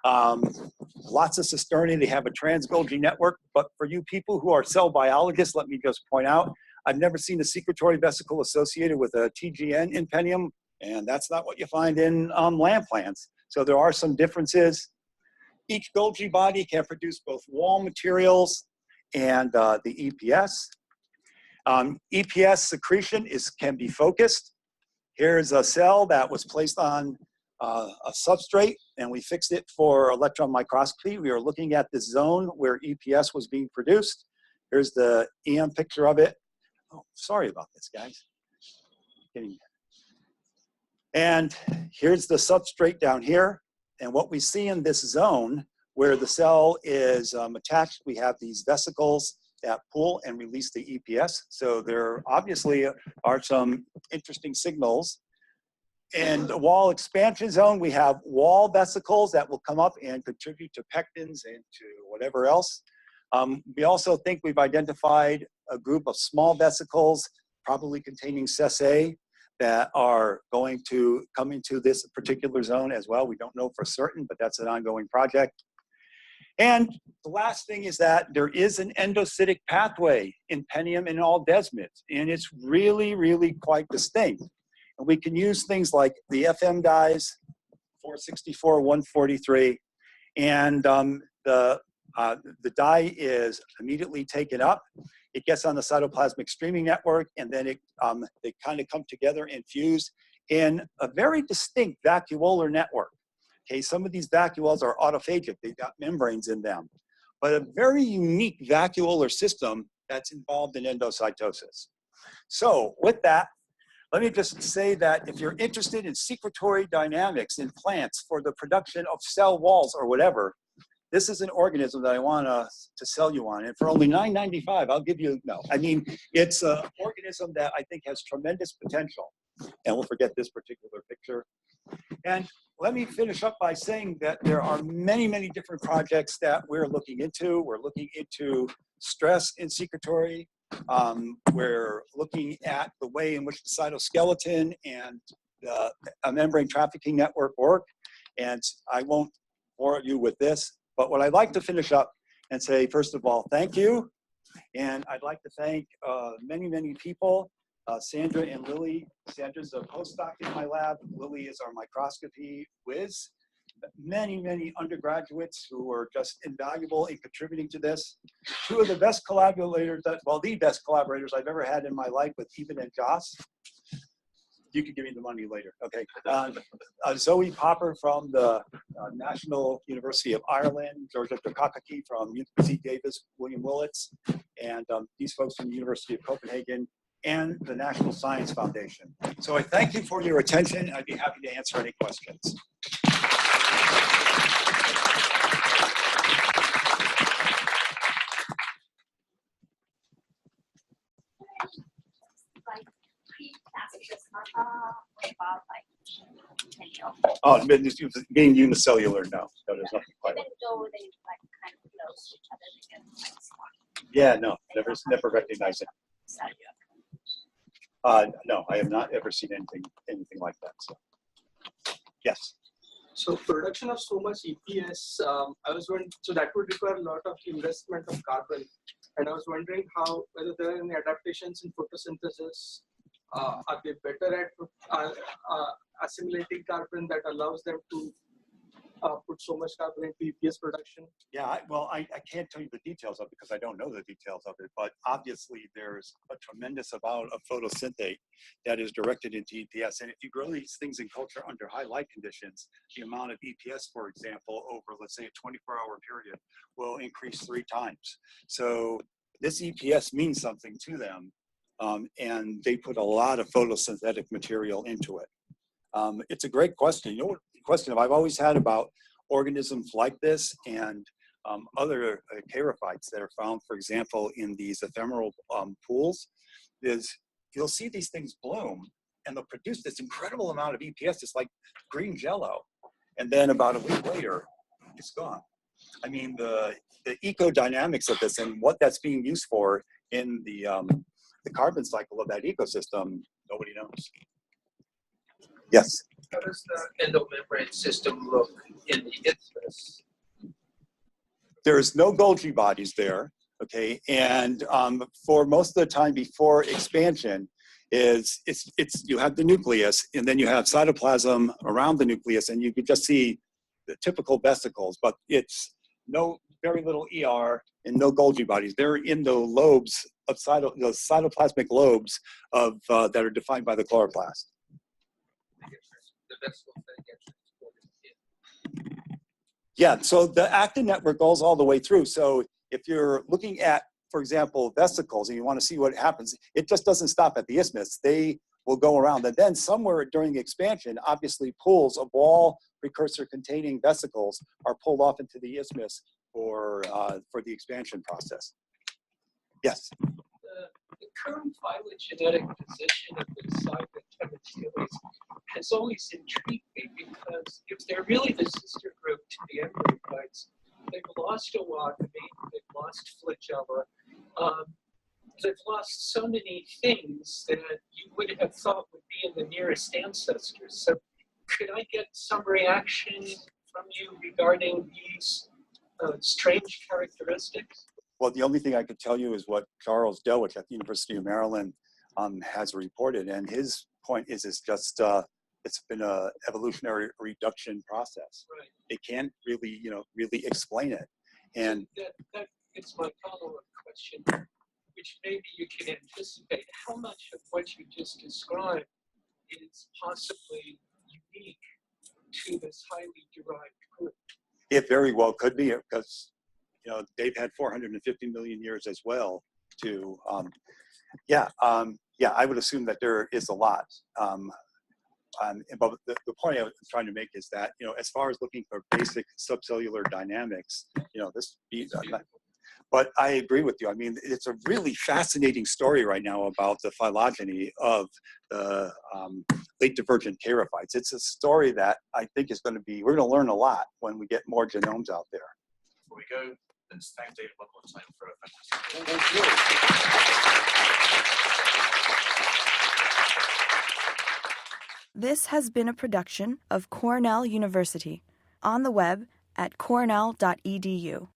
Lots of cisternae, they have a trans-Golgi network, but for you people who are cell biologists, let me just point out, I've never seen a secretory vesicle associated with a TGN in Penium, and that's not what you find in land plants. So there are some differences. Each Golgi body can produce both wall materials and the EPS. EPS secretion can be focused. Here's a cell that was placed on a substrate, and we fixed it for electron microscopy. We were looking at this zone where EPS was being produced. Here's the EM picture of it. Oh, sorry about this, guys. And here's the substrate down here. And what we see in this zone where the cell is attached, we have these vesicles that pull and release the EPS. So there obviously are some interesting signals. In the wall expansion zone, we have wall vesicles that will come up and contribute to pectins and to whatever else. We also think we've identified a group of small vesicles, probably containing CESA, that are going to come into this particular zone as well. We don't know for certain, but that's an ongoing project. And the last thing is that there is an endocytic pathway in Penium and all desmids, and it's really, really quite distinct. And we can use things like the FM dyes, 464, 143, and the dye is immediately taken up. It gets on the cytoplasmic streaming network, and then they kind of come together and fuse in a very distinct vacuolar network. Okay, some of these vacuoles are autophagic, they've got membranes in them, but a very unique vacuolar system that's involved in endocytosis. So with that, let me just say that if you're interested in secretory dynamics in plants for the production of cell walls or whatever, this is an organism that I want to sell you on. And for only $9.95, I'll give you, no. I mean, it's an organism that I think has tremendous potential. And we'll forget this particular picture. And let me finish up by saying that there are many, many different projects that we're looking into. We're looking into stress in secretory. We're looking at the way in which the cytoskeleton and a membrane trafficking network work. And I won't bore you with this, but what I'd like to finish up and say, first of all, thank you. And I'd like to thank many, many people. Sandra and Lily. Sandra's a postdoc in my lab. Lily is our microscopy whiz. Many, many undergraduates who were just invaluable in contributing to this. Two of the best collaborators, well, the best collaborators I've ever had in my life with Eben and Joss. You can give me the money later, okay. Zoe Popper from the National University of Ireland, Georgia Dukakaki from UC Davis, William Willits, and these folks from the University of Copenhagen, and the National Science Foundation. So I thank you for your attention. I'd be happy to answer any questions. Oh, being unicellular, no. No, there's nothing quite. Even though they like kind of close to each other, they get like smart. Yeah, no, never recognized it. No, I have not ever seen anything like that. So, yes. So production of so much EPS, I was wondering, so that would require a lot of investment of carbon, and I was wondering whether there are any adaptations in photosynthesis. Are they better at assimilating carbon that allows them to put so much carbon into EPS production? Yeah, I can't tell you the details of it because I don't know the details of it, but obviously there's a tremendous amount of photosynthate that is directed into EPS. And if you grow these things in culture under high light conditions, the amount of EPS, for example, over, let's say, a 24-hour period will increase 3 times. So this EPS means something to them, and they put a lot of photosynthetic material into it. It's a great question. You know what question I've always had about organisms like this and other charophytes that are found, for example, in these ephemeral pools, is you'll see these things bloom and they'll produce this incredible amount of EPS. It's like green jello. And then about a week later, it's gone. I mean, the ecodynamics of this and what that's being used for in the carbon cycle of that ecosystem, nobody knows. Yes? How does the endomembrane system look in the isthmus? There's no Golgi bodies there, okay? And for most of the time before expansion, you have the nucleus, and then you have cytoplasm around the nucleus, and you could just see the typical vesicles, but it's very little ER and no Golgi bodies. They're in the lobes of the cytoplasmic lobes of that are defined by the chloroplast. The vessels that get transported in. Yeah, so the actin network goes all the way through. So if you're looking at, for example, vesicles, and you want to see what happens, it just doesn't stop at the isthmus. They will go around, and then somewhere during the expansion, obviously pools of all precursor-containing vesicles are pulled off into the isthmus for the expansion process. Yes? The current phylogenetic position of the cyclotetrateales has always intrigued me because if they're really the sister group to the embryocytes, they've lost oogamy, they've lost flagella, they've lost so many things that you would have thought would be in the nearest ancestors. So could I get some reaction from you regarding these strange characteristics? Well, the only thing I could tell you is what Charles Delwich at the University of Maryland has reported, and his point is it's just it's been a evolutionary reduction process. Right. It can't really, really explain it. And that is my follow-up question, which maybe you can anticipate. How much of what you just described is possibly unique to this highly derived group? it very well could be, because they've had 450 million years as well to, I would assume that there is a lot. But the point I was trying to make is that, as far as looking for basic subcellular dynamics, but I agree with you. I mean, it's a really fascinating story right now about the phylogeny of the late divergent charophytes. It's a story that I think is going to be, we're going to learn a lot when we get more genomes out there. Before we go, let's thank David one more time for a fantastic Thank you. This has been a production of Cornell University, on the web at cornell.edu.